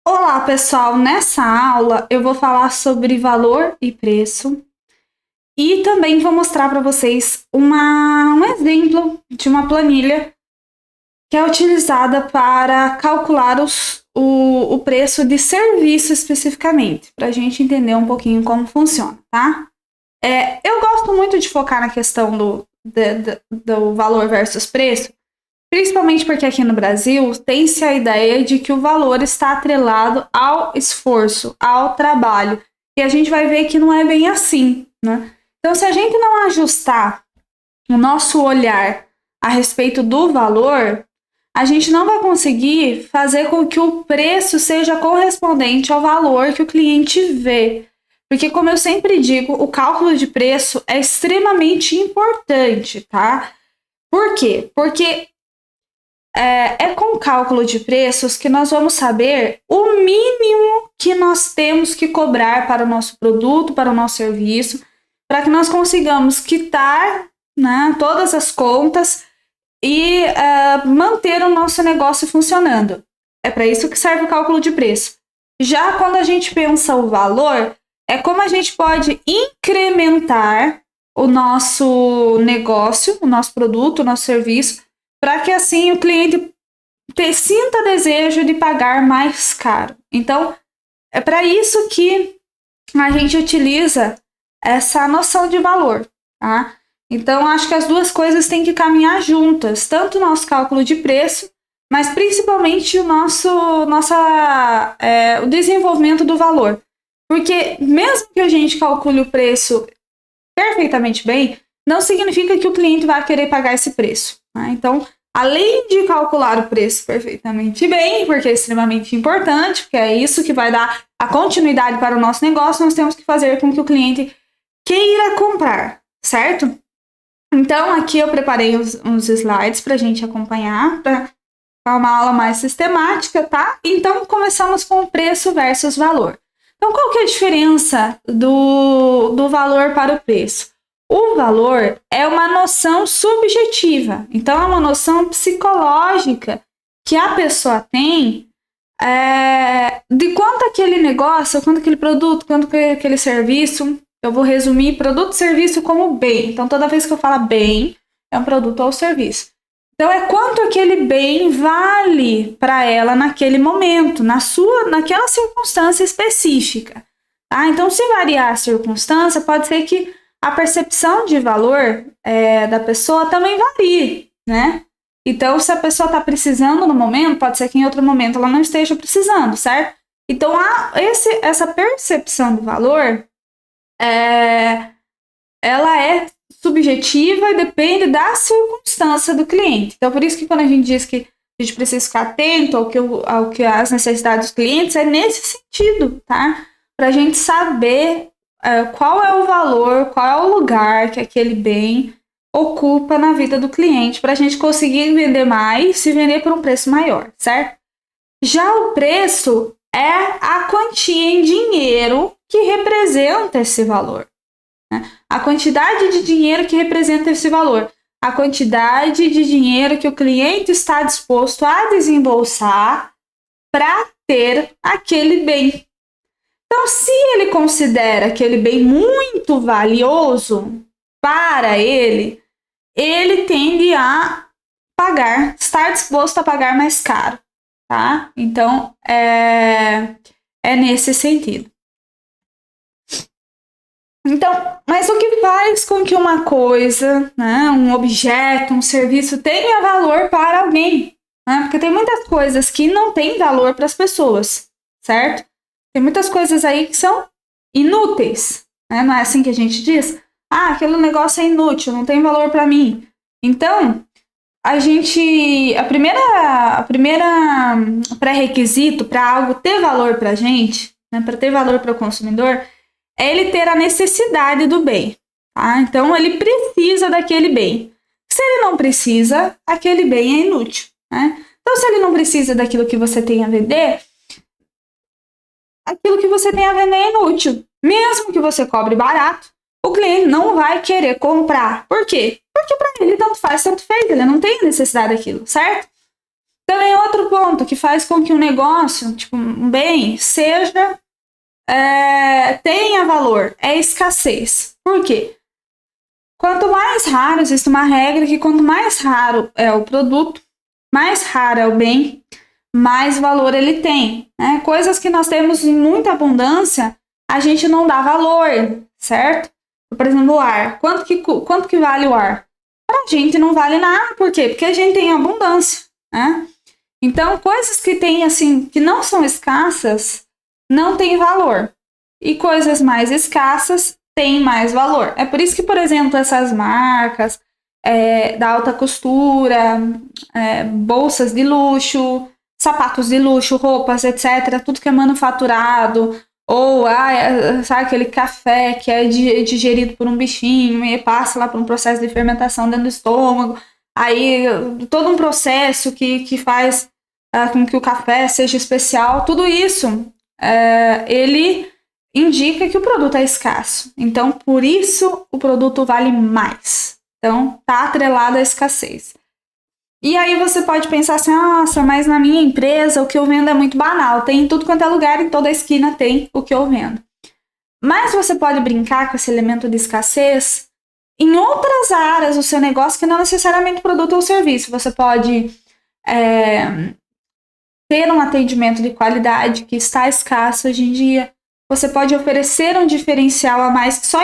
Olá, pessoal! Nessa aula eu vou falar sobre valor e preço e também vou mostrar para vocês um exemplo de uma planilha que é utilizada para calcular o preço de serviço especificamente, para a gente entender um pouquinho como funciona, tá? Eu gosto muito de focar na questão do valor versus preço, principalmente porque aqui no Brasil tem-se a ideia de que o valor está atrelado ao esforço, ao trabalho. E a gente vai ver que não é bem assim, né? Então, se a gente não ajustar o nosso olhar a respeito do valor, a gente não vai conseguir fazer com que o preço seja correspondente ao valor que o cliente vê. Porque, como eu sempre digo, o cálculo de preço é extremamente importante, tá? Por quê? Porque é com o cálculo de preços que nós vamos saber o mínimo que nós temos que cobrar para o nosso produto, para o nosso serviço, para que nós consigamos quitar, né, todas as contas e manter o nosso negócio funcionando. É para isso que serve o cálculo de preço. Já quando a gente pensa o valor, é como a gente pode incrementar o nosso negócio, o nosso produto, o nosso serviço, para que assim o cliente sinta desejo de pagar mais caro. Então, é para isso que a gente utiliza essa noção de valor, tá? Então, acho que as duas coisas têm que caminhar juntas, tanto o nosso cálculo de preço, mas principalmente o desenvolvimento do valor. Porque mesmo que a gente calcule o preço perfeitamente bem, não significa que o cliente vai querer pagar esse preço, né? Então, além de calcular o preço perfeitamente bem, porque é extremamente importante, porque é isso que vai dar a continuidade para o nosso negócio, nós temos que fazer com que o cliente queira comprar, certo? Então, aqui eu preparei uns slides para a gente acompanhar, para uma aula mais sistemática, tá? Então, começamos com o preço versus valor. Então, qual que é a diferença do valor para o preço? O valor é uma noção subjetiva, então é uma noção psicológica que a pessoa tem de quanto aquele negócio, quanto aquele produto, quanto aquele serviço. Eu vou resumir produto e serviço como bem. Então, toda vez que eu falar bem, é um produto ou serviço. Então, é quanto aquele bem vale para ela naquele momento, naquela circunstância específica. Tá? Então, se variar a circunstância, pode ser que a percepção de valor da pessoa também varie, né? Então, se a pessoa está precisando no momento, pode ser que em outro momento ela não esteja precisando, certo? Então, essa percepção do valor, ela é subjetiva e depende da circunstância do cliente. Então, por isso que quando a gente diz que a gente precisa ficar atento ao que as necessidades dos clientes, é nesse sentido, tá? Para a gente saber qual é o valor, qual é o lugar que aquele bem ocupa na vida do cliente, para a gente conseguir vender mais e vender por um preço maior, certo? Já o preço é a quantia em dinheiro que representa esse valor. Né? A quantidade de dinheiro que representa esse valor. A quantidade de dinheiro que o cliente está disposto a desembolsar para ter aquele bem. Então, se ele considera aquele bem muito valioso para ele, ele tende a estar disposto a pagar mais caro, tá? Então, é nesse sentido. Então, mas o que faz com que uma coisa, né, um objeto, um serviço tenha valor para alguém? Né? Porque tem muitas coisas que não têm valor para as pessoas, certo? Tem muitas coisas aí que são inúteis, né? Não é assim que a gente diz? Ah, aquele negócio é inútil, não tem valor para mim. Então, a primeira pré-requisito para algo ter valor para a gente, né, para ter valor para o consumidor, é ele ter a necessidade do bem. Tá? Então, ele precisa daquele bem. Se ele não precisa, aquele bem é inútil. Né? Então, se ele não precisa daquilo que você tem a vender, aquilo que você tem a vender é inútil. Mesmo que você cobre barato, o cliente não vai querer comprar. Por quê? Porque para ele tanto faz, tanto fez. Ele não tem necessidade daquilo, certo? Também outro ponto que faz com que um negócio, tipo um bem, tenha valor, é a escassez. Por quê? Quanto mais raro, existe uma regra que quanto mais raro é o produto, mais raro é o bem, mais valor ele tem. Né? Coisas que nós temos em muita abundância, a gente não dá valor, certo? Por exemplo, o ar. Quanto que vale o ar? Para a gente não vale nada. Por quê? Porque a gente tem abundância. Né? Então, coisas que tem assim, que não são escassas, não tem valor. E coisas mais escassas têm mais valor. É por isso que, por exemplo, essas marcas da alta costura, bolsas de luxo, sapatos de luxo, roupas, etc., tudo que é manufaturado, ou sabe, aquele café que é digerido por um bichinho e passa lá por um processo de fermentação dentro do estômago, aí todo um processo que faz com que o café seja especial, tudo isso ele indica que o produto é escasso. Então, por isso, o produto vale mais. Então, está atrelado à escassez. E aí você pode pensar assim, nossa, mas na minha empresa o que eu vendo é muito banal. Tem em tudo quanto é lugar, em toda esquina tem o que eu vendo. Mas você pode brincar com esse elemento de escassez em outras áreas do seu negócio que não necessariamente produto ou serviço. Você pode ter um atendimento de qualidade que está escasso hoje em dia. Você pode oferecer um diferencial a mais que só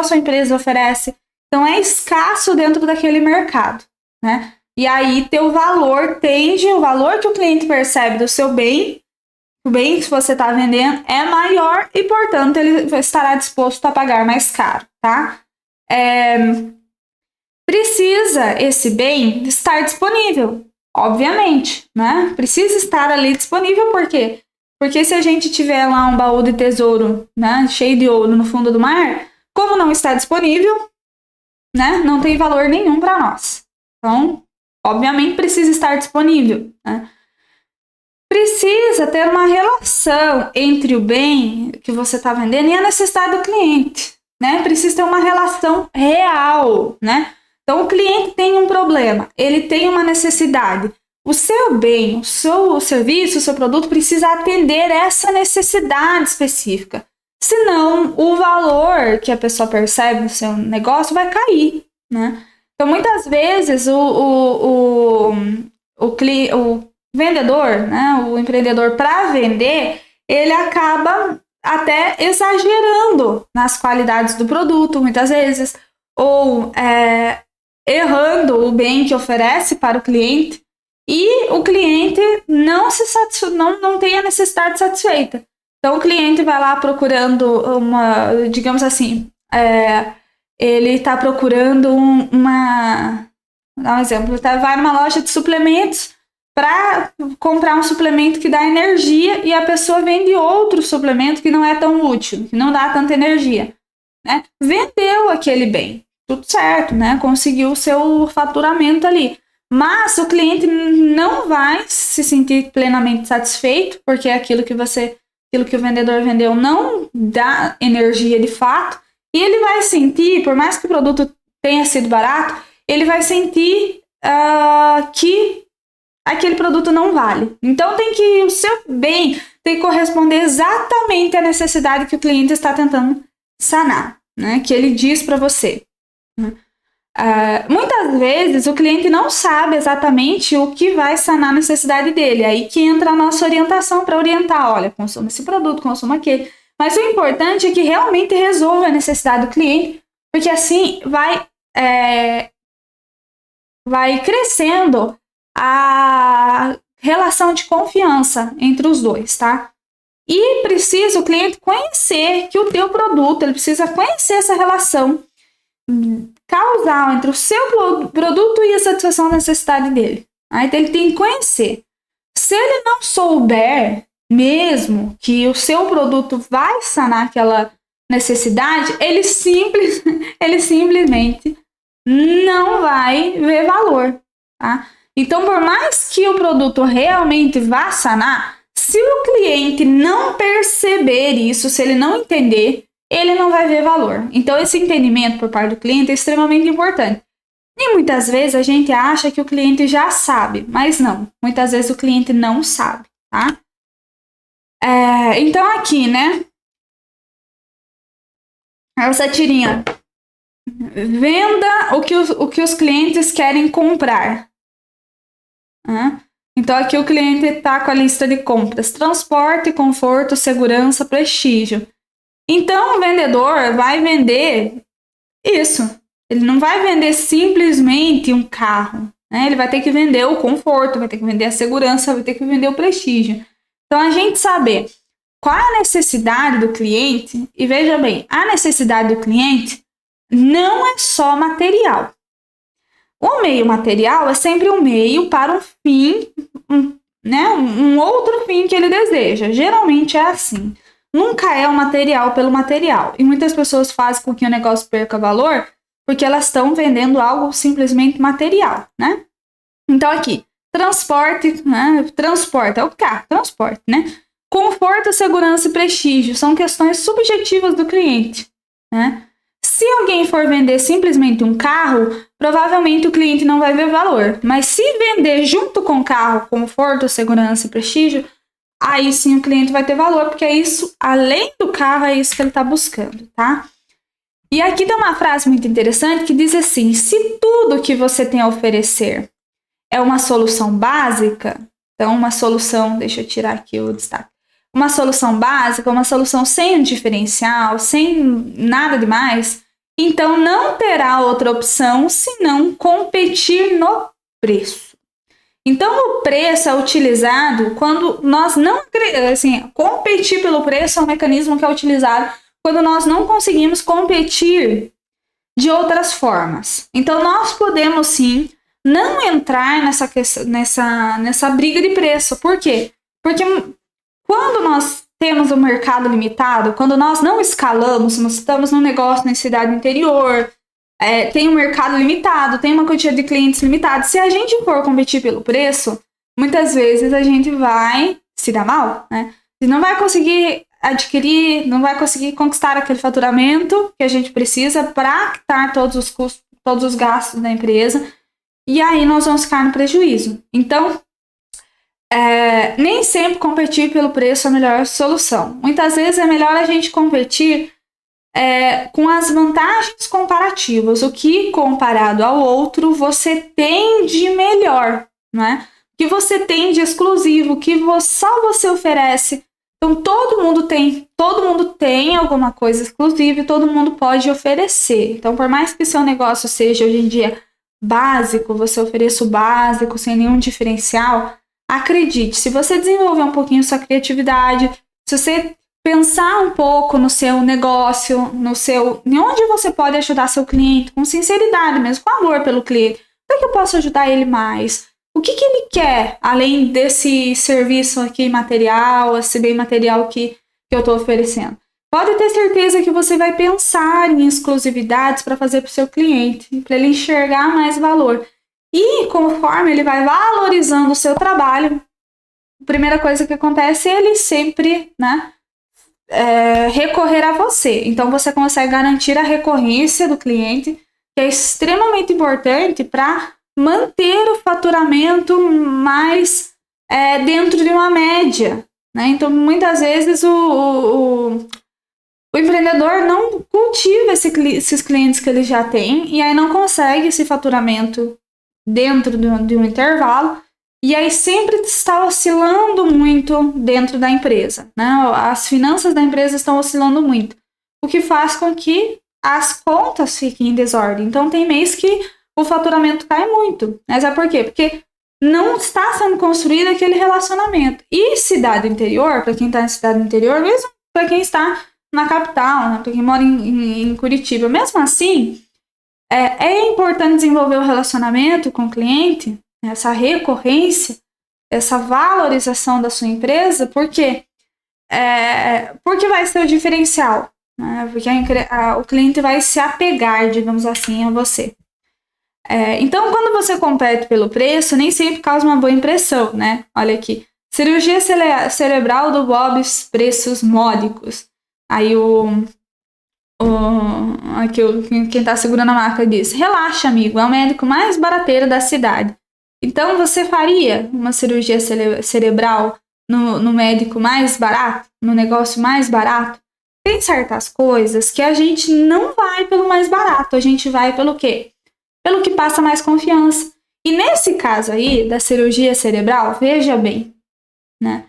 sua empresa oferece. Então, é escasso dentro daquele mercado, né? E aí, o valor que o cliente percebe do seu bem, o bem que você está vendendo é maior e, portanto, ele estará disposto a pagar mais caro, tá? Precisa esse bem estar disponível, obviamente, né? Precisa estar ali disponível, por quê? Porque se a gente tiver lá um baú de tesouro, né, cheio de ouro no fundo do mar, como não está disponível, né, não tem valor nenhum para nós. Então, obviamente, precisa estar disponível. Né? Precisa ter uma relação entre o bem que você está vendendo e a necessidade do cliente. Né? Precisa ter uma relação real. Né? Então, o cliente tem um problema, ele tem uma necessidade. O seu bem, o seu serviço, o seu produto precisa atender essa necessidade específica. Senão, o valor que a pessoa percebe no seu negócio vai cair, né? Então, muitas vezes, o vendedor, né, o empreendedor, para vender, ele acaba até exagerando nas qualidades do produto, muitas vezes, ou errando o bem que oferece para o cliente, e o cliente não tem a necessidade satisfeita. Então, o cliente vai lá procurando digamos assim, ele está procurando dar um exemplo, vai numa loja de suplementos para comprar um suplemento que dá energia e a pessoa vende outro suplemento que não é tão útil, que não dá tanta energia. Né? Vendeu aquele bem, tudo certo, né? Conseguiu o seu faturamento ali. Mas o cliente não vai se sentir plenamente satisfeito, porque aquilo que o vendedor vendeu não dá energia de fato, e ele vai sentir, por mais que o produto tenha sido barato, ele vai sentir que aquele produto não vale. Então o seu bem tem que corresponder exatamente à necessidade que o cliente está tentando sanar, né? Que ele diz para você. Né? Muitas vezes o cliente não sabe exatamente o que vai sanar a necessidade dele. Aí que entra a nossa orientação para orientar, olha, consuma esse produto, consuma aquele. Mas o importante é que realmente resolva a necessidade do cliente, porque assim vai crescendo a relação de confiança entre os dois, tá? E precisa o cliente conhecer que o teu produto, ele precisa conhecer essa relação causal entre o seu produto e a satisfação da necessidade dele. Aí ele tem que conhecer. Se ele não souber mesmo que o seu produto vai sanar aquela necessidade, ele simplesmente não vai ver valor. Tá? Então, por mais que o produto realmente vá sanar, se o cliente não perceber isso, se ele não entender, ele não vai ver valor. Então, esse entendimento por parte do cliente é extremamente importante. E muitas vezes a gente acha que o cliente já sabe, mas não. Muitas vezes o cliente não sabe, tá? Então aqui, né? Essa tirinha. Venda o que os clientes querem comprar. Então aqui o cliente está com a lista de compras: transporte, conforto, segurança, prestígio. Então o vendedor vai vender isso. Ele não vai vender simplesmente um carro, né? Ele vai ter que vender o conforto, vai ter que vender a segurança, vai ter que vender o prestígio. Então a gente saber qual é a necessidade do cliente, e veja bem, a necessidade do cliente não é só material. O meio material é sempre um meio para um fim, um outro fim que ele deseja. Geralmente é assim. Nunca é o material pelo material. E muitas pessoas fazem com que o negócio perca valor porque elas estão vendendo algo simplesmente material, né? Então aqui, transporte, né? Transporte é o carro, transporte, né? Conforto, segurança e prestígio são questões subjetivas do cliente, né? Se alguém for vender simplesmente um carro, provavelmente o cliente não vai ver valor. Mas se vender junto com o carro, conforto, segurança e prestígio, aí sim o cliente vai ter valor, porque é isso, além do carro, é isso que ele está buscando, tá? E aqui tem uma frase muito interessante que diz assim: se tudo que você tem a oferecer é uma solução básica, então uma solução, deixa eu tirar aqui o destaque, uma solução básica, uma solução sem um diferencial, sem nada demais, então não terá outra opção senão competir no preço. Então o preço é utilizado quando nós não, assim, competir pelo preço é um mecanismo que é utilizado quando nós não conseguimos competir de outras formas. Então nós podemos sim não entrar nessa briga de preço. Por quê? Porque quando nós temos um mercado limitado, quando nós não escalamos, nós estamos num negócio na cidade interior, tem um mercado limitado, tem uma quantidade de clientes limitada. Se a gente for competir pelo preço, muitas vezes a gente vai se dar mal, né? E não vai conseguir adquirir, não vai conseguir conquistar aquele faturamento que a gente precisa para quitar todos os custos, todos os gastos da empresa. E aí nós vamos ficar no prejuízo. Então, nem sempre competir pelo preço é a melhor solução. Muitas vezes é melhor a gente competir com as vantagens comparativas. O que, comparado ao outro, você tem de melhor, né? O que você tem de exclusivo, o que só você oferece. Então, todo mundo tem alguma coisa exclusiva e todo mundo pode oferecer. Então, por mais que seu negócio seja, hoje em dia, básico, você ofereça o básico, sem nenhum diferencial, acredite, se você desenvolver um pouquinho sua criatividade, se você pensar um pouco no seu negócio, em onde você pode ajudar seu cliente, com sinceridade mesmo, com amor pelo cliente, como é que eu posso ajudar ele mais? O que ele quer, além desse serviço aqui material, esse bem material que eu estou oferecendo? Pode ter certeza que você vai pensar em exclusividades para fazer para o seu cliente, para ele enxergar mais valor. E conforme ele vai valorizando o seu trabalho, a primeira coisa que acontece é ele sempre, recorrer a você. Então você consegue garantir a recorrência do cliente, que é extremamente importante para manter o faturamento mais dentro de uma média, né? Então muitas vezes o empreendedor não cultiva esses clientes que ele já tem e aí não consegue esse faturamento dentro de um intervalo e aí sempre está oscilando muito dentro da empresa, né? As finanças da empresa estão oscilando muito, o que faz com que as contas fiquem em desordem. Então tem mês que o faturamento cai muito. Mas é por quê? Porque não está sendo construído aquele relacionamento. E cidade interior, para quem está em cidade interior, mesmo para quem está na capital, né? Para quem mora em Curitiba, mesmo assim, é importante desenvolver o relacionamento com o cliente, essa recorrência, essa valorização da sua empresa, porque vai ser o diferencial, né? Porque o cliente vai se apegar, digamos assim, a você. Então, quando você compete pelo preço, nem sempre causa uma boa impressão, né? Olha aqui. Cirurgia cerebral do Bob, preços módicos. Aí o Aqui quem tá segurando a marca diz: relaxa, amigo, é o médico mais barateiro da cidade. Então você faria uma cirurgia cerebral no médico mais barato, no negócio mais barato? Tem certas coisas que a gente não vai pelo mais barato, a gente vai pelo quê? Pelo que passa mais confiança. E nesse caso aí, da cirurgia cerebral, veja bem, né?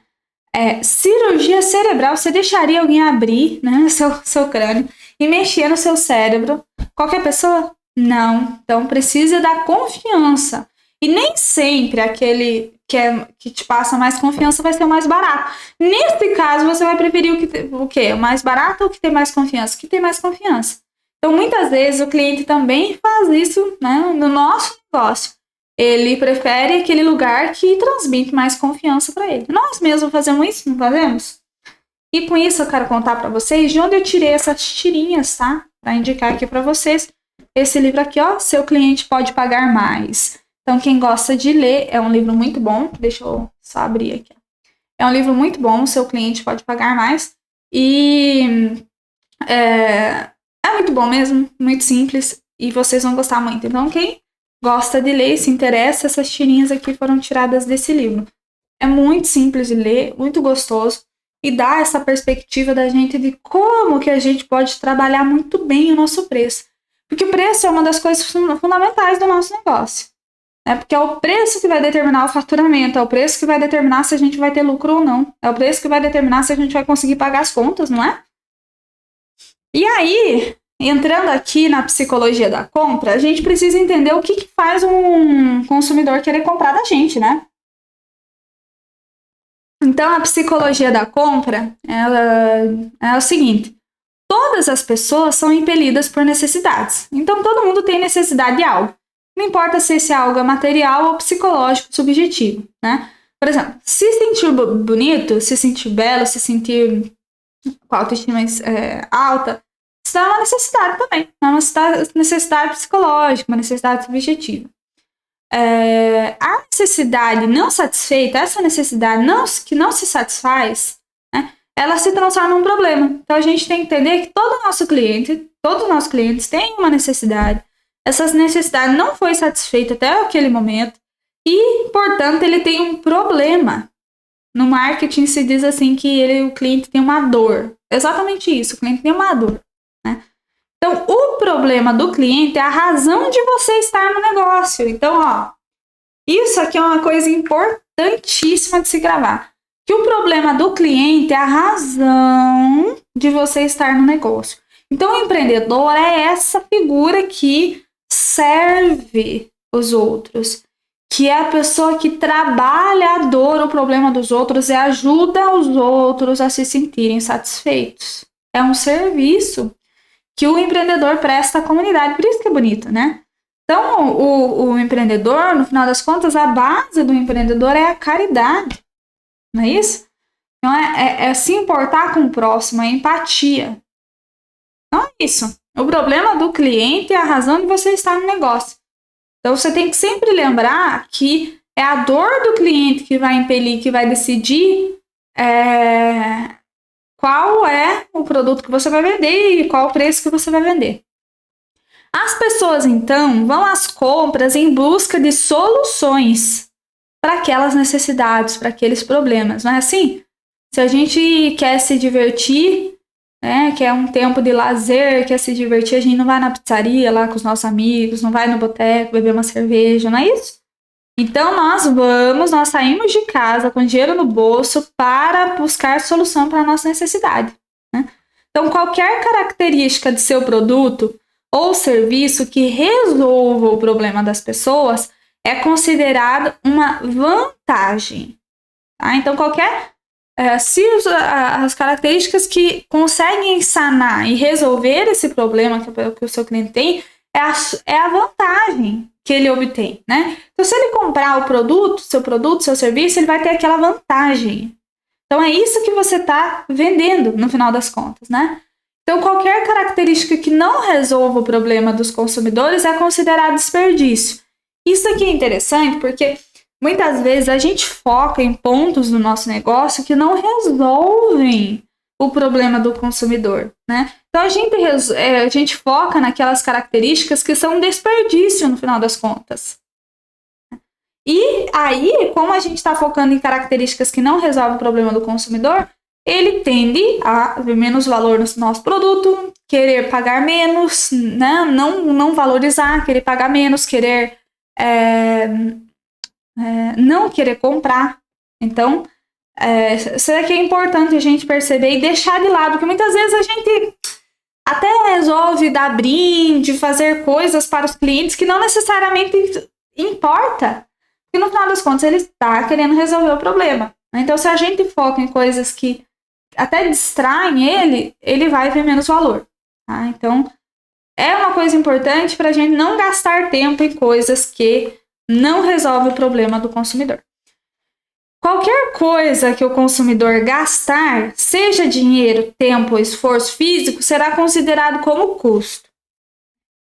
Cirurgia cerebral, você deixaria alguém abrir, né, seu crânio e mexer no seu cérebro? Qualquer pessoa? Não. Então precisa da confiança. E nem sempre aquele que te passa mais confiança vai ser o mais barato. Nesse caso, você vai preferir o quê? O mais barato ou o que tem mais confiança? O que tem mais confiança. Então, muitas vezes, o cliente também faz isso, né, no nosso negócio. Ele prefere aquele lugar que transmite mais confiança para ele. Nós mesmos fazemos isso, não fazemos? E com isso eu quero contar para vocês de onde eu tirei essas tirinhas, tá? Para indicar aqui para vocês. Esse livro aqui, ó, Seu Cliente Pode Pagar Mais. Então, quem gosta de ler, é um livro muito bom. Deixa eu só abrir aqui. É um livro muito bom, Seu Cliente Pode Pagar Mais. E é muito bom mesmo, muito simples. E vocês vão gostar muito. Então, quem gosta de ler e se interessa, essas tirinhas aqui foram tiradas desse livro. É muito simples de ler, muito gostoso. E dá essa perspectiva da gente de como que a gente pode trabalhar muito bem o nosso preço. Porque o preço é uma das coisas fundamentais do nosso negócio. Porque é o preço que vai determinar o faturamento, é o preço que vai determinar se a gente vai ter lucro ou não. É o preço que vai determinar se a gente vai conseguir pagar as contas, não é? E aí, entrando aqui na psicologia da compra, a gente precisa entender o que faz um consumidor querer comprar da gente, né? Então, a psicologia da compra, ela é o seguinte: todas as pessoas são impelidas por necessidades. Então, todo mundo tem necessidade de algo. Não importa se esse algo é material ou psicológico, subjetivo, né? Por exemplo, se sentir bonito, se sentir belo, se sentir com a autoestima alta, isso é uma necessidade também. É uma necessidade psicológica, uma necessidade subjetiva. A necessidade não satisfeita, essa necessidade que não se satisfaz, né, ela se transforma num problema. Então, a gente tem que entender que todos os nossos clientes têm uma necessidade. Essa necessidade não foi satisfeita até aquele momento e, portanto, ele tem um problema. No marketing se diz assim que o cliente tem uma dor. Exatamente isso, o cliente tem uma dor, né? Então, o problema do cliente é a razão de você estar no negócio. Então, ó, isso aqui é uma coisa importantíssima de se gravar. Que o problema do cliente é a razão de você estar no negócio. Então, o empreendedor é essa figura que serve os outros, que é a pessoa que trabalha a dor, o problema dos outros e ajuda os outros a se sentirem satisfeitos. É um serviço que o empreendedor presta à comunidade, por isso que é bonito, né? Então, o empreendedor, no final das contas, a base do empreendedor é a caridade, não é isso? Então, é se importar com o próximo, é empatia. Não é isso. O problema do cliente é a razão de você estar no negócio. Então, você tem que sempre lembrar que é a dor do cliente que vai impelir, que vai decidir qual é o produto que você vai vender e qual o preço que você vai vender. As pessoas, então, vão às compras em busca de soluções para aquelas necessidades, para aqueles problemas. Não é assim? Se a gente quer se divertir, quer um tempo de lazer, quer se divertir, a gente não vai na pizzaria lá com os nossos amigos, não vai no boteco beber uma cerveja, não é isso? Então nós saímos de casa com dinheiro no bolso para buscar solução para a nossa necessidade, né? Então qualquer característica de seu produto ou serviço que resolva o problema das pessoas é considerado uma vantagem, tá? Então se as características que conseguem sanar e resolver esse problema que o seu cliente tem, é a vantagem que ele obtém, né? Então, se ele comprar seu serviço, ele vai ter aquela vantagem. Então, é isso que você está vendendo, no final das contas, né? Então, qualquer característica que não resolva o problema dos consumidores é considerado desperdício. Isso aqui é interessante porque muitas vezes a gente foca em pontos do nosso negócio que não resolvem o problema do consumidor, né? Então a gente foca naquelas características que são um desperdício no final das contas. E aí, como a gente está focando em características que não resolvem o problema do consumidor, ele tende a ver menos valor no nosso produto, querer pagar menos, né? Não valorizar, querer pagar menos, querer não querer comprar. Então, isso aqui é importante a gente perceber e deixar de lado, porque muitas vezes a gente até resolve dar brinde, fazer coisas para os clientes que não necessariamente importa, porque no final das contas ele está querendo resolver o problema. Então, se a gente foca em coisas que até distraem ele vai ver menos valor. Tá? Então, é uma coisa importante para a gente não gastar tempo em coisas que não resolvem o problema do consumidor. Qualquer coisa que o consumidor gastar, seja dinheiro, tempo ou esforço físico, será considerado como custo.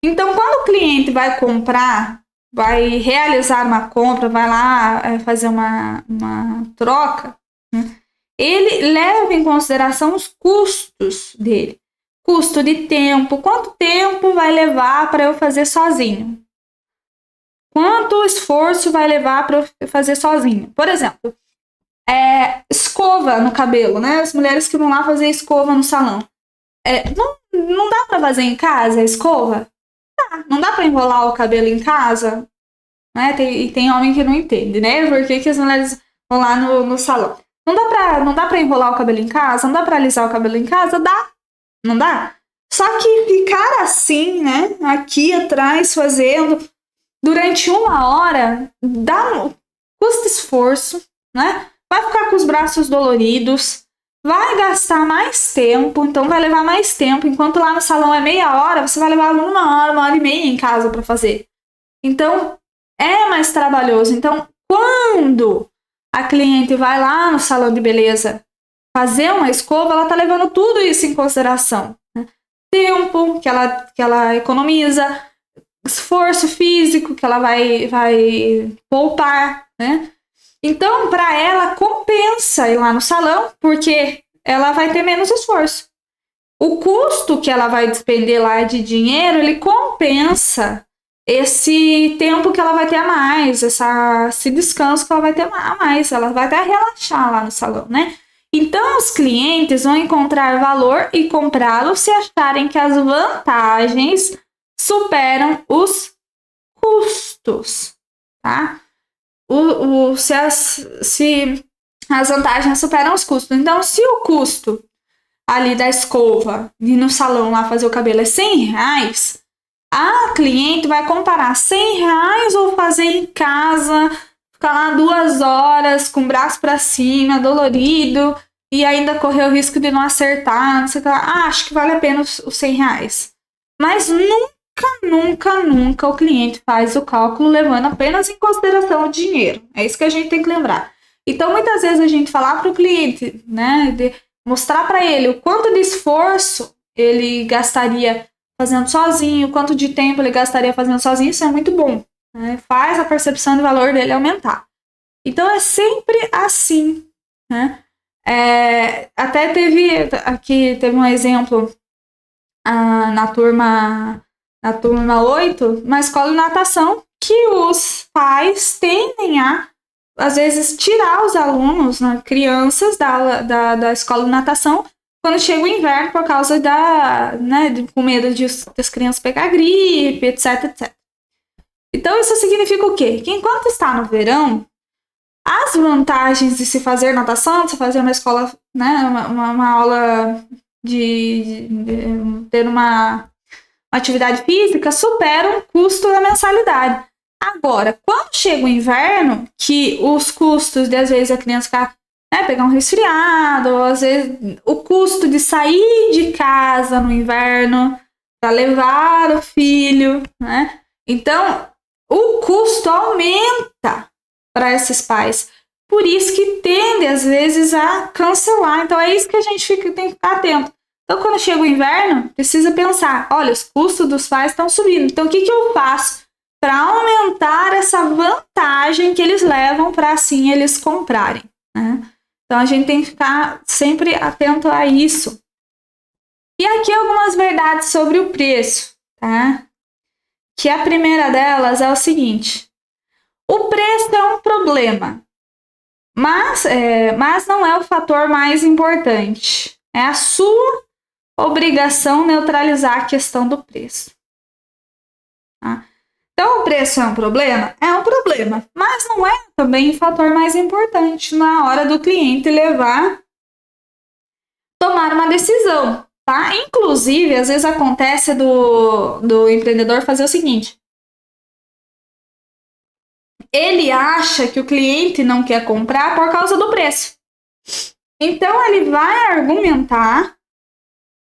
Então, quando o cliente vai comprar, vai realizar uma compra, vai lá fazer uma troca, né, ele leva em consideração os custos dele. Custo de tempo, quanto tempo vai levar para eu fazer sozinho? Quanto esforço vai levar para eu fazer sozinho? Por exemplo, escova no cabelo, né? As mulheres que vão lá fazer escova no salão. Não dá para fazer em casa a escova? Não dá para enrolar o cabelo em casa? Né? Tem homem que não entende, né? Por que as mulheres vão lá no salão? Não dá pra enrolar o cabelo em casa? Não dá pra alisar o cabelo em casa? Dá. Não dá? Só que ficar assim, né? Aqui atrás fazendo durante 1 hora custa esforço, né? Vai ficar com os braços doloridos, vai gastar mais tempo, então vai levar mais tempo. Enquanto lá no salão é meia hora, você vai levar 1 hora, 1 hora e meia em casa pra fazer. Então, é mais trabalhoso. Então, quando a cliente vai lá no salão de beleza fazer uma escova, ela tá levando tudo isso em consideração. Né? Tempo que ela economiza, esforço físico que ela vai poupar, né? Então, para ela, compensa ir lá no salão, porque ela vai ter menos esforço. O custo que ela vai despender lá de dinheiro, ele compensa esse tempo que ela vai ter a mais, esse descanso que ela vai ter a mais, ela vai até relaxar lá no salão, né? Então, os clientes vão encontrar valor e comprá-lo se acharem que as vantagens superam os custos, tá? Se as vantagens superam os custos. Então, se o custo ali da escova, ir no salão lá fazer o cabelo é R$100, a cliente vai comparar R$100 ou fazer em casa, ficar lá 2 horas com o braço para cima, dolorido, e ainda correr o risco de não acertar, não sei o que lá. Acho que vale a pena os R$100. Mas nunca o cliente faz o cálculo levando apenas em consideração o dinheiro. É isso que a gente tem que lembrar. Então, muitas vezes a gente falar para o cliente, né, de mostrar para ele o quanto de esforço ele gastaria fazendo sozinho, quanto de tempo ele gastaria fazendo sozinho, isso é muito bom. Né? Faz a percepção de valor dele aumentar. Então, é sempre assim. Né? Até teve um exemplo na turma 8, uma escola de natação, que os pais tendem a, às vezes, tirar os alunos, né, crianças da escola de natação, quando chega o inverno, por causa com medo das crianças pegar gripe, etc. Então, isso significa o quê? Que enquanto está no verão, as vantagens de se fazer natação, de se fazer uma escola, né, uma aula de ter uma atividade física, superam o custo da mensalidade. Agora, quando chega o inverno, que os custos de, às vezes, a criança ficar, pegar um resfriado, ou às vezes o custo de sair de casa no inverno para levar o filho, né? Então, o custo aumenta para esses pais. Por isso que tende, às vezes, a cancelar. Então, é isso que a gente tem que ficar atento. Então, quando chega o inverno, precisa pensar, olha, os custos dos pais estão subindo. Então, o que eu faço para aumentar essa vantagem que eles levam para, assim, eles comprarem? Né? Então, a gente tem que ficar sempre atento a isso. E aqui algumas verdades sobre o preço, tá? Que a primeira delas é o seguinte: o preço é um problema, mas não é o fator mais importante. É a sua obrigação neutralizar a questão do preço. Tá? Então, o preço é um problema? É um problema, mas não é também o fator mais importante na hora do cliente tomar uma decisão. Tá? Inclusive, às vezes acontece do empreendedor fazer o seguinte: ele acha que o cliente não quer comprar por causa do preço. Então, ele vai argumentar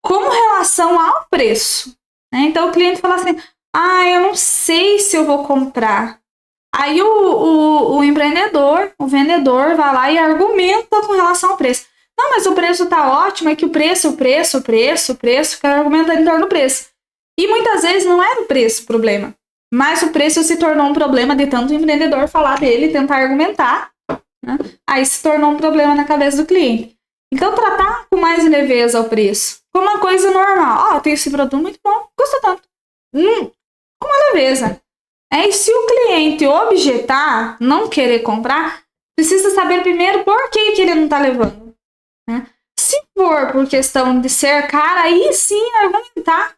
com relação ao preço. Né? Então, o cliente fala assim: eu não sei se eu vou comprar. Aí, o empreendedor, o vendedor, vai lá e argumenta com relação ao preço. Não, mas o preço tá ótimo, é que o preço, fica argumentando em torno do preço. E muitas vezes não era o preço o problema, mas o preço se tornou um problema de tanto o empreendedor falar dele, tentar argumentar, né? Aí se tornou um problema na cabeça do cliente. Então, tratar com mais leveza o preço, como uma coisa normal. Tem esse produto muito bom, custa tanto. Com uma leveza. E se o cliente objetar, não querer comprar, precisa saber primeiro por que ele não está levando. Né? Se for por questão de ser cara, aí sim argumentar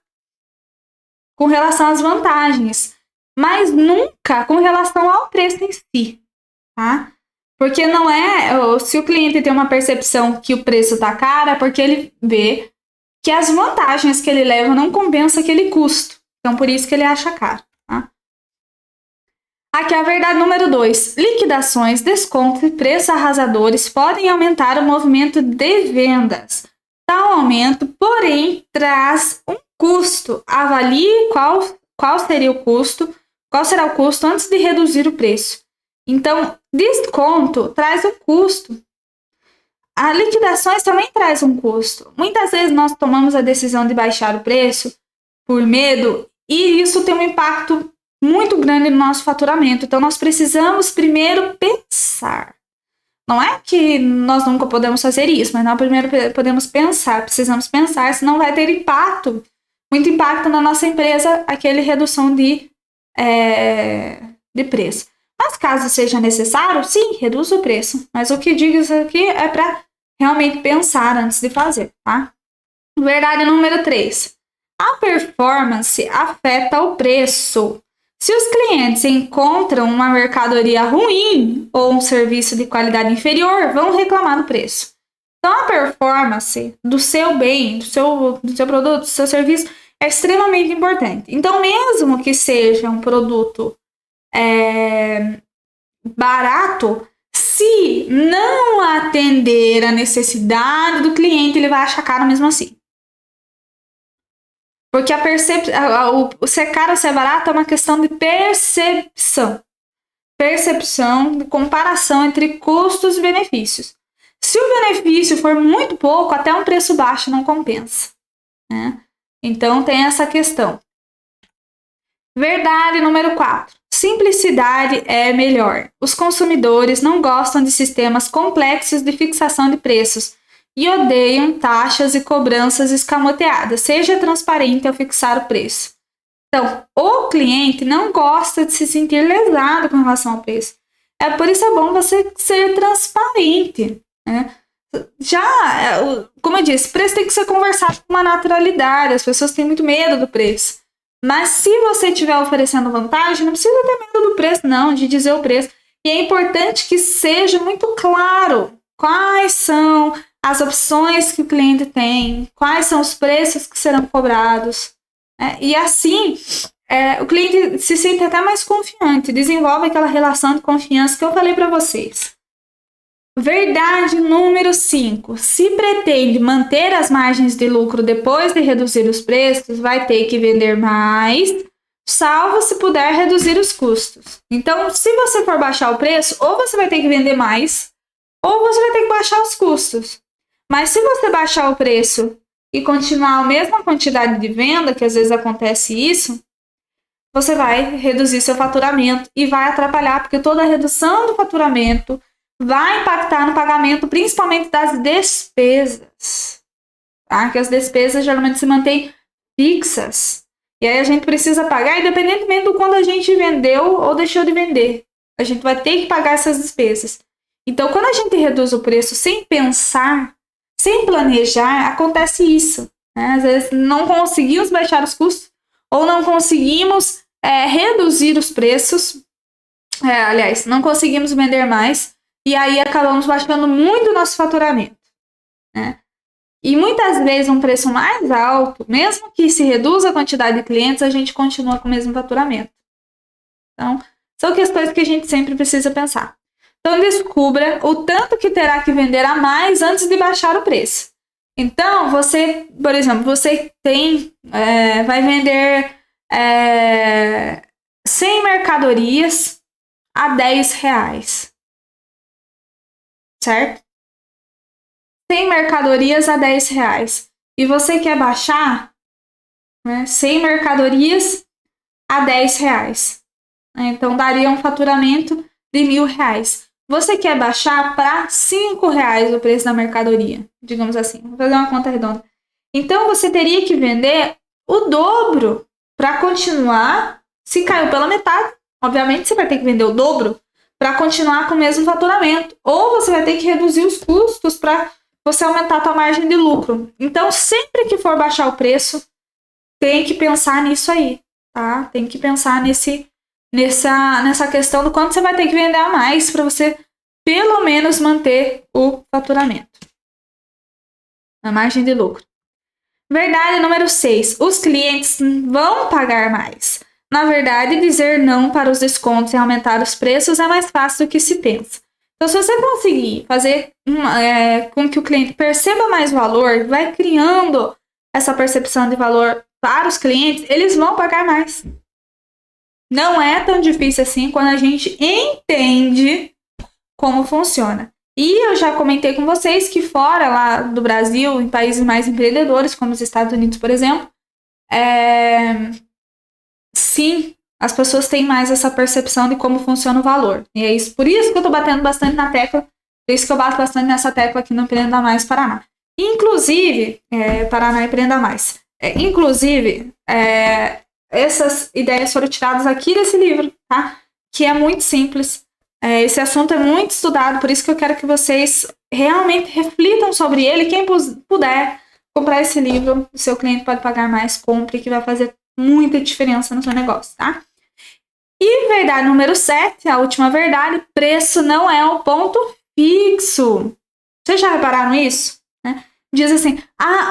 com relação às vantagens, mas nunca com relação ao preço em si, tá? Porque não é, se o cliente tem uma percepção que o preço tá caro, é porque ele vê que as vantagens que ele leva não compensam aquele custo, então por isso que ele acha caro, tá? Aqui é a verdade número 2. Liquidações, descontos e preços arrasadores podem aumentar o movimento de vendas. Tal aumento, porém, traz um custo. Avalie qual será o custo antes de reduzir o preço. Então, desconto traz um custo. As liquidações também traz um custo. Muitas vezes nós tomamos a decisão de baixar o preço por medo e isso tem um impacto muito grande no nosso faturamento. Então, nós precisamos primeiro pensar. Não é que nós nunca podemos fazer isso, mas nós primeiro podemos pensar, precisamos pensar, senão vai ter muito impacto na nossa empresa, aquele redução de preço. Mas caso seja necessário, sim, reduz o preço. Mas o que digo isso aqui é para realmente pensar antes de fazer, tá? Verdade número 3. A performance afeta o preço. Se os clientes encontram uma mercadoria ruim ou um serviço de qualidade inferior, vão reclamar do preço. Então, a performance do seu bem, do seu produto, do seu serviço, é extremamente importante. Então, mesmo que seja um produto barato, se não atender a necessidade do cliente, ele vai achar caro mesmo assim. Porque o ser caro ou ser barato é uma questão de percepção. Percepção de comparação entre custos e benefícios. Se o benefício for muito pouco, até um preço baixo não compensa. Né? Então tem essa questão. Verdade número 4. Simplicidade é melhor. Os consumidores não gostam de sistemas complexos de fixação de preços e odeiam taxas e cobranças escamoteadas. Seja transparente ao fixar o preço. Então, o cliente não gosta de se sentir lesado com relação ao preço. Por isso é bom você ser transparente. Né? Como eu disse, o preço tem que ser conversado com uma naturalidade. As pessoas têm muito medo do preço. Mas se você estiver oferecendo vantagem, não precisa ter medo do preço, não, de dizer o preço. E é importante que seja muito claro quais são as opções que o cliente tem, quais são os preços que serão cobrados. E assim, o cliente se sente até mais confiante, desenvolve aquela relação de confiança que eu falei para vocês. Verdade número 5. Se pretende manter as margens de lucro depois de reduzir os preços, vai ter que vender mais, salvo se puder reduzir os custos. Então, se você for baixar o preço, ou você vai ter que vender mais, ou você vai ter que baixar os custos. Mas se você baixar o preço e continuar a mesma quantidade de venda, que às vezes acontece isso, você vai reduzir seu faturamento e vai atrapalhar, porque toda a redução do faturamento vai impactar no pagamento, principalmente das despesas, tá? Que as despesas geralmente se mantêm fixas. E aí a gente precisa pagar, independentemente do quando a gente vendeu ou deixou de vender. A gente vai ter que pagar essas despesas. Então, quando a gente reduz o preço sem pensar, sem planejar, acontece isso, né? Às vezes não conseguimos baixar os custos ou não conseguimos reduzir os preços. Aliás, não conseguimos vender mais e aí acabamos baixando muito o nosso faturamento, né? E muitas vezes um preço mais alto, mesmo que se reduza a quantidade de clientes, a gente continua com o mesmo faturamento. Então, são questões que a gente sempre precisa pensar. Então, descubra o tanto que terá que vender a mais antes de baixar o preço. Então, você, por exemplo, você vai vender 100 mercadorias a R$10, certo? 100 mercadorias a R$10. E você quer baixar, né, 100 mercadorias a R$10. Então, daria um faturamento de R$1.000. Você quer baixar para R$5 o preço da mercadoria, digamos assim. Vou fazer uma conta redonda. Então, você teria que vender o dobro para continuar. Se caiu pela metade, obviamente você vai ter que vender o dobro para continuar com o mesmo faturamento. Ou você vai ter que reduzir os custos para você aumentar a sua margem de lucro. Então, sempre que for baixar o preço, tem que pensar nisso aí, tá? Tem que pensar nessa questão do quanto você vai ter que vender a mais para você, pelo menos, manter o faturamento. A margem de lucro. Verdade número 6. Os clientes vão pagar mais. Na verdade, dizer não para os descontos e aumentar os preços é mais fácil do que se pensa. Então, se você conseguir fazer com que o cliente perceba mais valor, vai criando essa percepção de valor para os clientes, eles vão pagar mais. Não é tão difícil assim quando a gente entende como funciona. E eu já comentei com vocês que fora lá do Brasil, em países mais empreendedores, como os Estados Unidos, por exemplo, sim, as pessoas têm mais essa percepção de como funciona o valor. E é isso, por isso que eu tô batendo bastante na tecla, por isso que eu bato bastante nessa tecla aqui no Empreenda Mais Paraná. Inclusive, Paraná Empreenda Mais. Essas ideias foram tiradas aqui desse livro, tá? Que é muito simples. Esse assunto é muito estudado, por isso que eu quero que vocês realmente reflitam sobre ele. Quem puder comprar esse livro, o seu cliente pode pagar mais, compre, que vai fazer muita diferença no seu negócio, tá? E verdade número 7, a última verdade, preço não é um ponto fixo. Vocês já repararam isso? Né? Diz assim,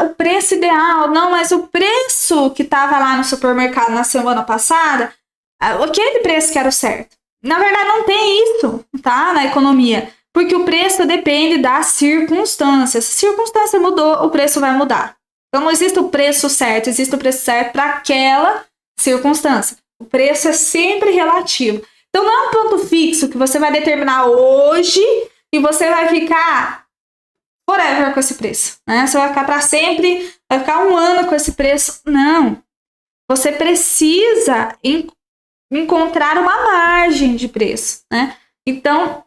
o preço ideal, não, mas o preço que estava lá no supermercado na semana passada, aquele preço que era o certo. Na verdade, não tem isso, tá? Na economia. Porque o preço depende das circunstâncias. Se a circunstância mudou, o preço vai mudar. Então, não existe o preço certo, existe o preço certo para aquela circunstância. O preço é sempre relativo. Então, não é um ponto fixo que você vai determinar hoje e você vai ficar forever com esse preço, né? Você vai ficar para sempre, vai ficar 1 ano com esse preço. Não. Você precisa encontrar uma margem de preço, né? Então,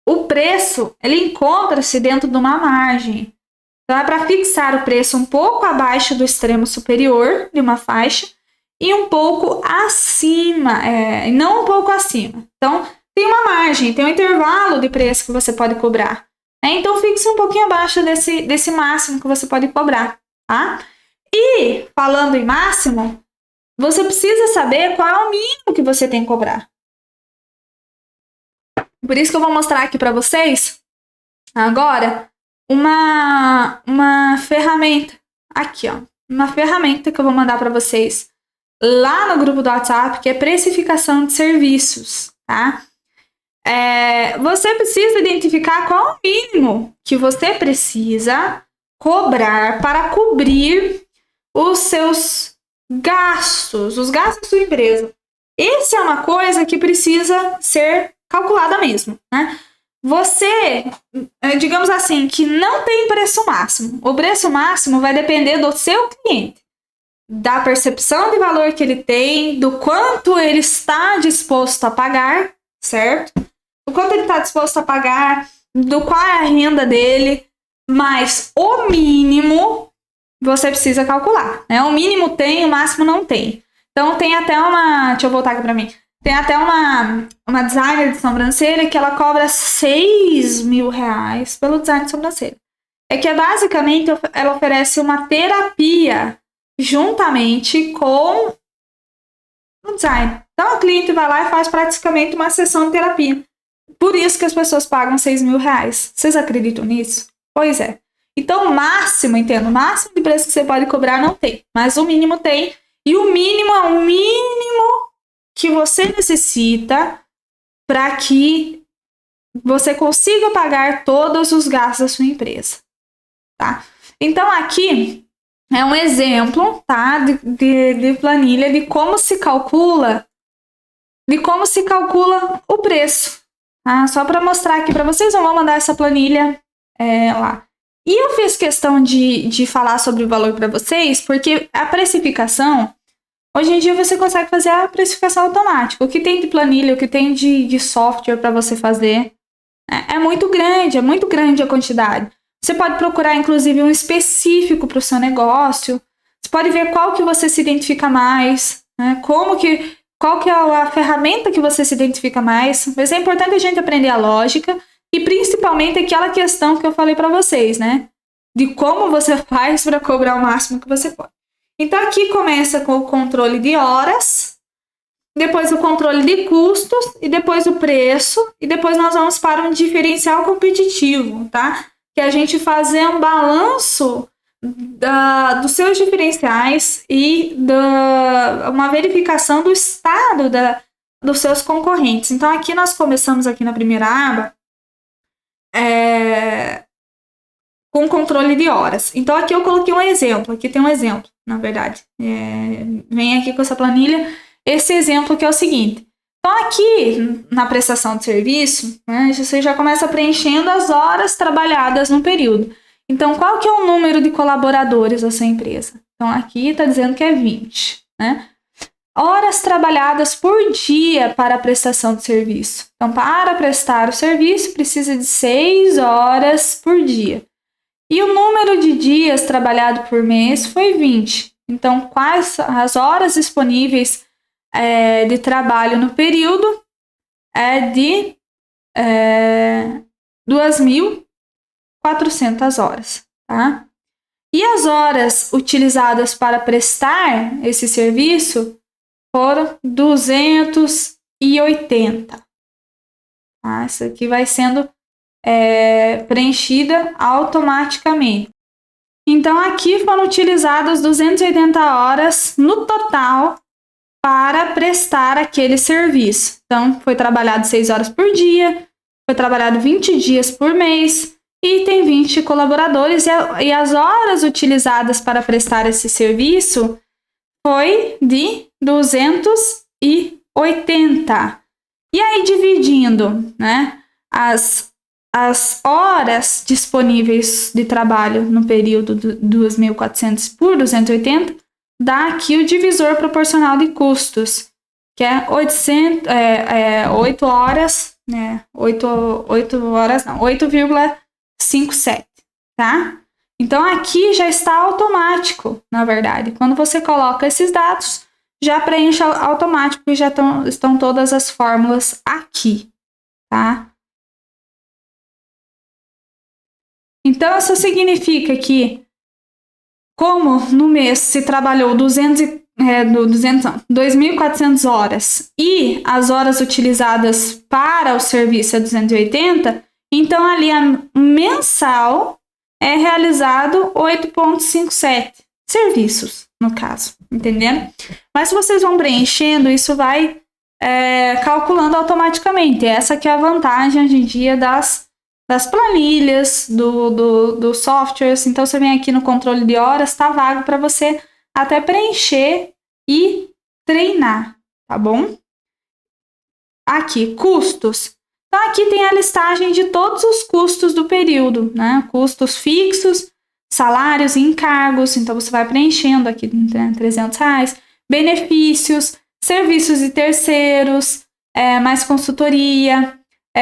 o preço, ele encontra-se dentro de uma margem. Então, é para fixar o preço um pouco abaixo do extremo superior de uma faixa e um pouco acima, e não um pouco acima. Então, tem uma margem, tem um intervalo de preço que você pode cobrar. Então, fixe um pouquinho abaixo desse máximo que você pode cobrar, tá? E, falando em máximo, você precisa saber qual é o mínimo que você tem que cobrar. Por isso que eu vou mostrar aqui para vocês, agora, uma ferramenta. Aqui, ó. Uma ferramenta que eu vou mandar para vocês lá no grupo do WhatsApp, que é precificação de serviços, tá? Você precisa identificar qual é o mínimo que você precisa cobrar para cobrir os seus gastos, os gastos da sua empresa. Essa é uma coisa que precisa ser calculada mesmo, né? Você, digamos assim, que não tem preço máximo. O preço máximo vai depender do seu cliente, da percepção de valor que ele tem, do quanto ele está disposto a pagar, certo? do quanto ele está disposto a pagar, do qual é a renda dele, mas o mínimo você precisa calcular, né? O mínimo tem, o máximo não tem. Então tem até uma, deixa eu voltar aqui para mim, tem até uma designer de sobrancelha que ela cobra R$6.000 pelo design de sobrancelha. É que basicamente ela oferece uma terapia juntamente com o design. Então a cliente vai lá e faz praticamente uma sessão de terapia. Por isso que as pessoas pagam R$6.000. Vocês acreditam nisso? Pois é. Então o máximo, entendo, o máximo de preço que você pode cobrar não tem, mas o mínimo tem. E o mínimo é o mínimo que você necessita para que você consiga pagar todos os gastos da sua empresa, tá? Então aqui é um exemplo, tá, de planilha de como se calcula o preço, tá? Só para mostrar aqui para vocês, eu vou mandar essa planilha lá. E eu fiz questão de falar sobre o valor para vocês, porque a precificação, hoje em dia você consegue fazer a precificação automática. O que tem de planilha, o que tem de software para você fazer, é muito grande a quantidade. Você pode procurar, inclusive, um específico para o seu negócio. Você pode ver qual que você se identifica mais, né? Qual que é a ferramenta que você se identifica mais. Mas é importante a gente aprender a lógica e principalmente aquela questão que eu falei para vocês, né? De como você faz para cobrar o máximo que você pode. Então, aqui começa com o controle de horas, depois o controle de custos, e depois o preço, e depois nós vamos para um diferencial competitivo, tá? Que é a gente fazer um balanço dos seus diferenciais e uma verificação do estado dos seus concorrentes. Então, aqui nós começamos aqui na primeira aba, com controle de horas. Então, aqui eu coloquei um exemplo. Aqui tem um exemplo, na verdade. Vem aqui com essa planilha, esse exemplo que é o seguinte. Então, aqui, na prestação de serviço, né, você já começa preenchendo as horas trabalhadas no período. Então, qual que é o número de colaboradores da sua empresa? Então, aqui está dizendo que é 20, né? Horas trabalhadas por dia para a prestação de serviço. Então, para prestar o serviço, precisa de 6 horas por dia. E o número de dias trabalhado por mês foi 20. Então, quais as horas disponíveis de trabalho no período é de 2.400 horas, tá? E as horas utilizadas para prestar esse serviço foram 280. Tá? Isso aqui vai sendo preenchida automaticamente. Então, aqui foram utilizadas 280 horas no total para prestar aquele serviço. Então, foi trabalhado 6 horas por dia, foi trabalhado 20 dias por mês e tem 20 colaboradores. E as horas utilizadas para prestar esse serviço foi de 280. E aí, dividindo, né, as horas disponíveis de trabalho no período de 2.400 por 280, dá aqui o divisor proporcional de custos, que é 8 horas, né? 8,57, tá? Então, aqui já está automático, na verdade. Quando você coloca esses dados, já preenche automático e já estão todas as fórmulas aqui, tá? Então, isso significa que, como no mês se trabalhou 2.400 horas e as horas utilizadas para o serviço é 280, então ali mensal é realizado 8,57 serviços, no caso, entendendo? Mas se vocês vão preenchendo, isso vai calculando automaticamente. Essa que é a vantagem hoje em dia das planilhas, do softwares. Então, você vem aqui no controle de horas, tá vago para você até preencher e treinar, tá bom? Aqui, custos. Então, aqui tem a listagem de todos os custos do período, né? Custos fixos, salários e encargos. Então, você vai preenchendo aqui, né, R$300. Benefícios, serviços de terceiros, mais consultoria,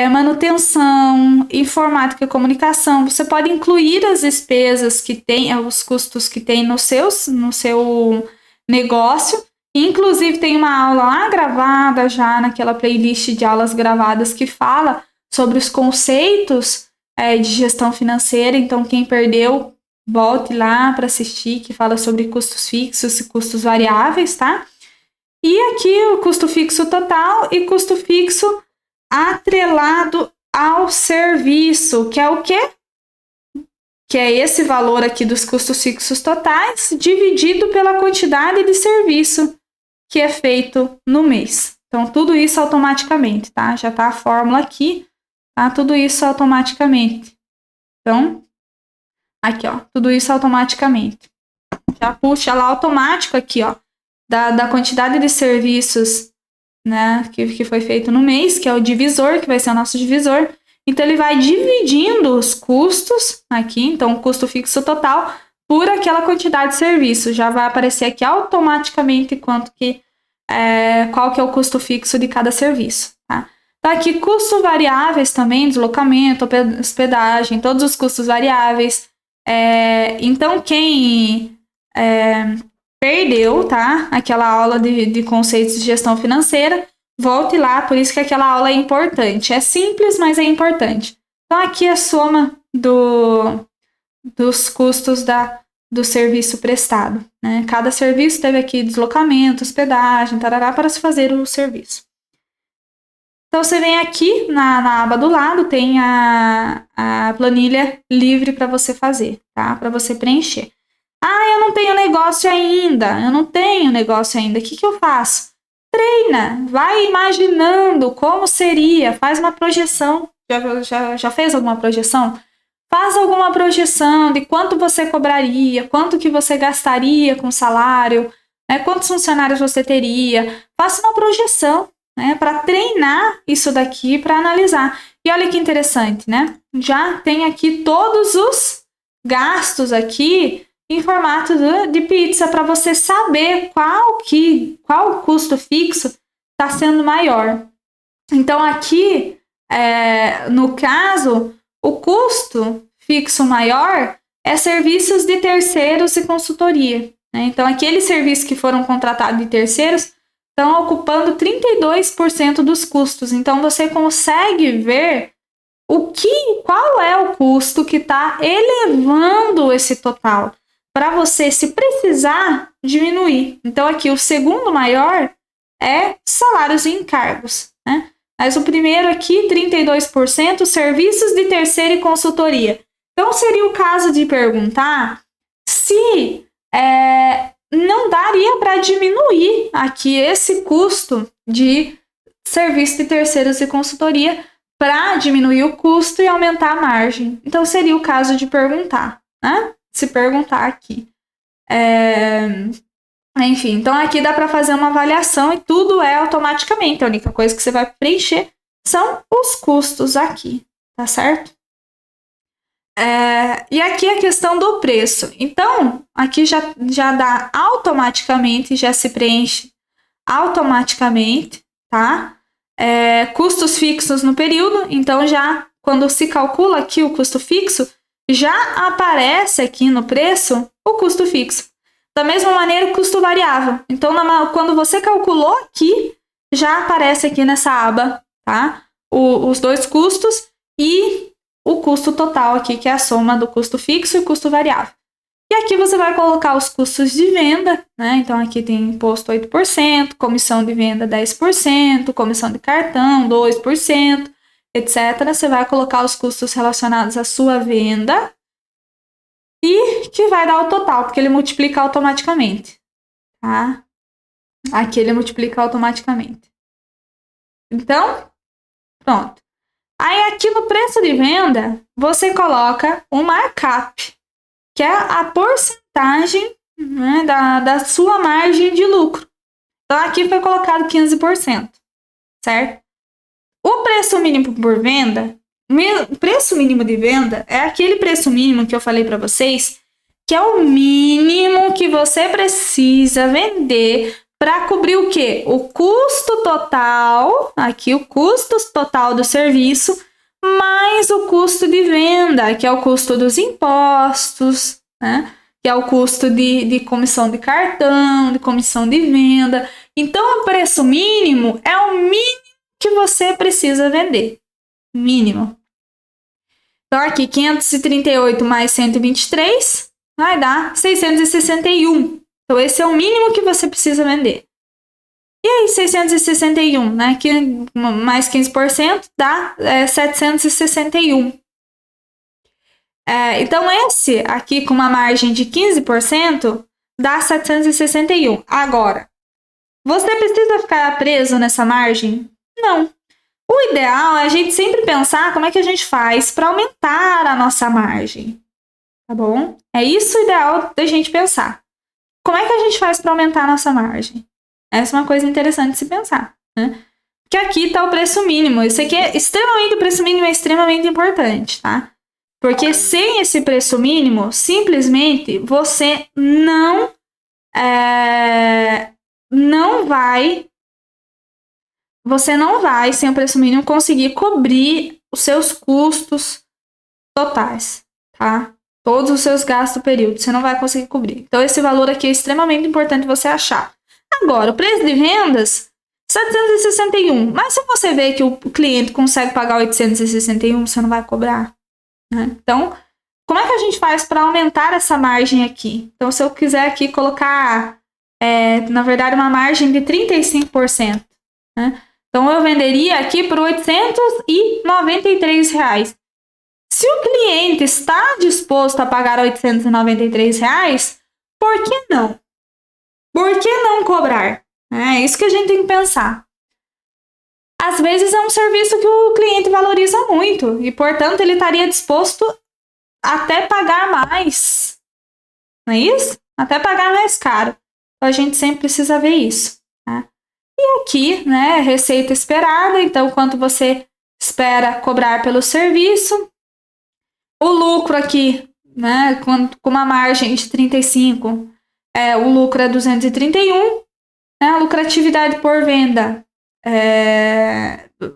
manutenção, informática e comunicação. Você pode incluir as despesas que tem, os custos que tem no seu negócio. Inclusive, tem uma aula lá gravada já naquela playlist de aulas gravadas que fala sobre os conceitos de gestão financeira. Então, quem perdeu, volte lá para assistir, que fala sobre custos fixos e custos variáveis, tá? E aqui o custo fixo total e custo fixo atrelado ao serviço, que é o quê? Que é esse valor aqui dos custos fixos totais dividido pela quantidade de serviço que é feito no mês. Então, tudo isso automaticamente, tá? Já tá a fórmula aqui, tá? Tudo isso automaticamente. Então, aqui, ó, tudo isso automaticamente. Já puxa lá automático aqui, ó, da quantidade de serviços, né, que foi feito no mês, que é o divisor, que vai ser o nosso divisor. Então, ele vai dividindo os custos aqui, então, o custo fixo total, por aquela quantidade de serviço. Já vai aparecer aqui automaticamente qual que é o custo fixo de cada serviço, tá? Tá aqui custos variáveis também, deslocamento, hospedagem, todos os custos variáveis. Então, quem perdeu, tá? Aquela aula de conceitos de gestão financeira, volte lá, por isso que aquela aula é importante. É simples, mas é importante. Então, aqui é a soma dos custos do serviço prestado, né? Cada serviço teve aqui deslocamento, hospedagem, tarará, para se fazer o serviço. Então, você vem aqui na aba do lado, tem a planilha livre para você fazer, tá? Para você preencher. Eu não tenho negócio ainda. O que eu faço? Treina, vai imaginando como seria, faz uma projeção. Já fez alguma projeção? Faz alguma projeção de quanto você cobraria, quanto que você gastaria com salário, né? Quantos funcionários você teria. Faça uma projeção, né, para treinar isso daqui, para analisar. E olha que interessante, né? Já tem aqui todos os gastos aqui em formato de pizza, para você saber qual custo fixo está sendo maior. Então, aqui, no caso, o custo fixo maior é serviços de terceiros e consultoria, né? Então, aqueles serviços que foram contratados de terceiros estão ocupando 32% dos custos. Então, você consegue ver qual é o custo que está elevando esse total, para você, se precisar, diminuir. Então, aqui, o segundo maior é salários e encargos, né? Mas o primeiro aqui, 32%, serviços de terceira e consultoria. Então, seria o caso de perguntar se não daria para diminuir aqui esse custo de serviço de terceiros e consultoria para diminuir o custo e aumentar a margem. Então, seria o caso de perguntar, né? Se perguntar aqui. Enfim, então aqui dá para fazer uma avaliação e tudo é automaticamente. A única coisa que você vai preencher são os custos aqui, tá certo? E aqui a questão do preço. Então, aqui já dá automaticamente, já se preenche automaticamente, tá? Custos fixos no período. Então, já quando se calcula aqui o custo fixo, já aparece aqui no preço o custo fixo. Da mesma maneira, o custo variável. Então, quando você calculou aqui, já aparece aqui nessa aba, tá? Os dois custos e o custo total aqui, que é a soma do custo fixo e custo variável. E aqui você vai colocar os custos de venda, né? Então, aqui tem imposto 8%, comissão de venda 10%, comissão de cartão 2%, etc. Você vai colocar os custos relacionados à sua venda e que vai dar o total, porque ele multiplica automaticamente, tá? Aqui ele multiplica automaticamente. Então, pronto. Aí aqui no preço de venda, você coloca um markup, que é a porcentagem, né, da sua margem de lucro. Então, aqui foi colocado 15%, certo? O preço mínimo por venda, o preço mínimo de venda é aquele preço mínimo que eu falei para vocês, que é o mínimo que você precisa vender para cobrir o quê? O custo total, aqui o custo total do serviço, mais o custo de venda, que é o custo dos impostos, né? Que é o custo de comissão de cartão, de comissão de venda. Então, o preço mínimo é o mínimo que você precisa vender. Mínimo. Então, aqui, 538 mais 123 vai dar 661. Então, esse é o mínimo que você precisa vender. E aí, 661, né? Que mais 15% dá 761. Então, esse aqui com uma margem de 15% dá 761. Agora, você precisa ficar preso nessa margem? Não. O ideal é a gente sempre pensar como é que a gente faz para aumentar a nossa margem. Tá bom? É isso o ideal da gente pensar. Como é que a gente faz para aumentar a nossa margem? Essa é uma coisa interessante de se pensar, né? Porque aqui está o preço mínimo. Isso aqui o preço mínimo é extremamente importante, tá? Porque sem esse preço mínimo, simplesmente você não vai, sem o preço mínimo, conseguir cobrir os seus custos totais, tá? Todos os seus gastos do período, você não vai conseguir cobrir. Então, esse valor aqui é extremamente importante você achar. Agora, o preço de vendas, 761. Mas se você vê que o cliente consegue pagar 861, você não vai cobrar, né? Então, como é que a gente faz para aumentar essa margem aqui? Então, se eu quiser aqui colocar, na verdade, uma margem de 35%, né? Então, eu venderia aqui por R$ 893. Se o cliente está disposto a pagar R$ 893, por que não? Por que não cobrar? É isso que a gente tem que pensar. Às vezes é um serviço que o cliente valoriza muito e, portanto, ele estaria disposto até pagar mais. Não é isso? Até pagar mais caro. Então, a gente sempre precisa ver isso. Tá? E aqui, né, receita esperada. Então, quanto você espera cobrar pelo serviço. O lucro aqui, né, com uma margem de 35%. O lucro é 231, né? A lucratividade por venda,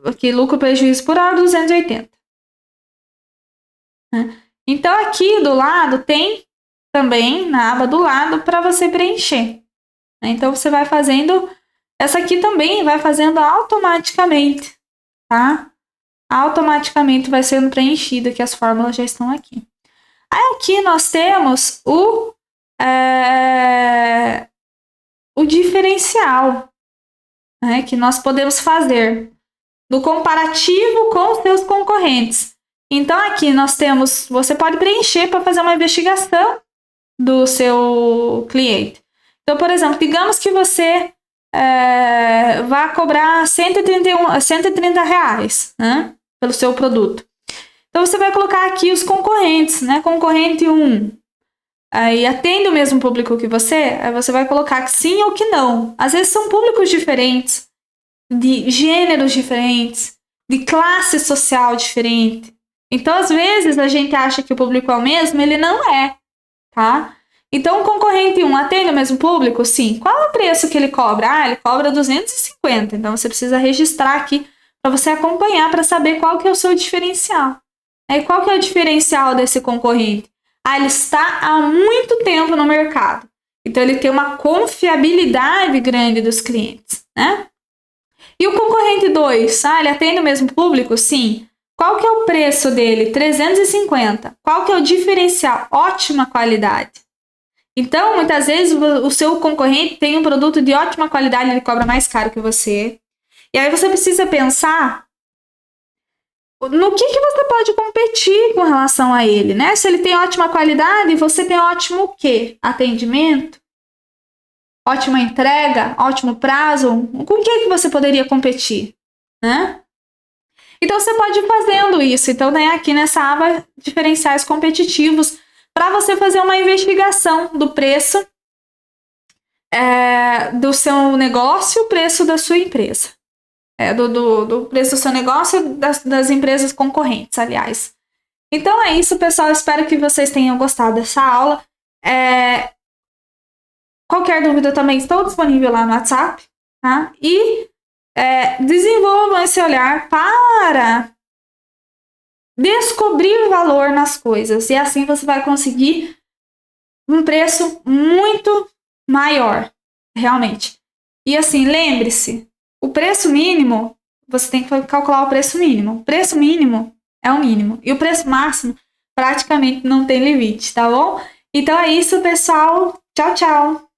aqui lucro prejuízo por hora 280. Né? Então aqui do lado tem também na aba do lado para você preencher. Né? Então você vai fazendo, essa aqui também vai fazendo automaticamente, tá? Automaticamente vai sendo preenchida, que as fórmulas já estão aqui. Aí aqui nós temos o diferencial, né, que nós podemos fazer no comparativo com os seus concorrentes. Então, aqui nós temos, você pode preencher para fazer uma investigação do seu cliente. Então, por exemplo, digamos que você vá cobrar R$130, né, pelo seu produto. Então, você vai colocar aqui os concorrentes, né, concorrente 1. Aí atende o mesmo público que você, aí você vai colocar que sim ou que não. Às vezes são públicos diferentes, de gêneros diferentes, de classe social diferente. Então, às vezes, a gente acha que o público é o mesmo, ele não é, tá? Então, o concorrente 1 atende o mesmo público? Sim. Qual é o preço que ele cobra? Ele cobra 250. Então, você precisa registrar aqui para você acompanhar, para saber qual que é o seu diferencial. E qual que é o diferencial desse concorrente? Ele está há muito tempo no mercado. Então, ele tem uma confiabilidade grande dos clientes, né? E o concorrente 2, ele atende o mesmo público? Sim. Qual que é o preço dele? 350. Qual que é o diferencial? Ótima qualidade. Então, muitas vezes, o seu concorrente tem um produto de ótima qualidade, ele cobra mais caro que você. E aí você precisa pensar no que você pode competir com relação a ele, né? Se ele tem ótima qualidade, você tem ótimo o quê? Atendimento? Ótima entrega? Ótimo prazo? Com o que você poderia competir, né? Então, você pode ir fazendo isso. Então, né, aqui nessa aba, diferenciais competitivos, para você fazer uma investigação do preço do seu negócio, o preço da sua empresa. Do preço do seu negócio, das empresas concorrentes, aliás. Então é isso, pessoal. Espero que vocês tenham gostado dessa aula. Qualquer dúvida também estou disponível lá no WhatsApp, tá? E desenvolvam esse olhar para descobrir valor nas coisas. E assim você vai conseguir um preço muito maior, realmente. E assim, lembre-se, o preço mínimo, você tem que calcular o preço mínimo. O preço mínimo é o mínimo. E o preço máximo praticamente não tem limite, tá bom? Então é isso, pessoal. Tchau, tchau.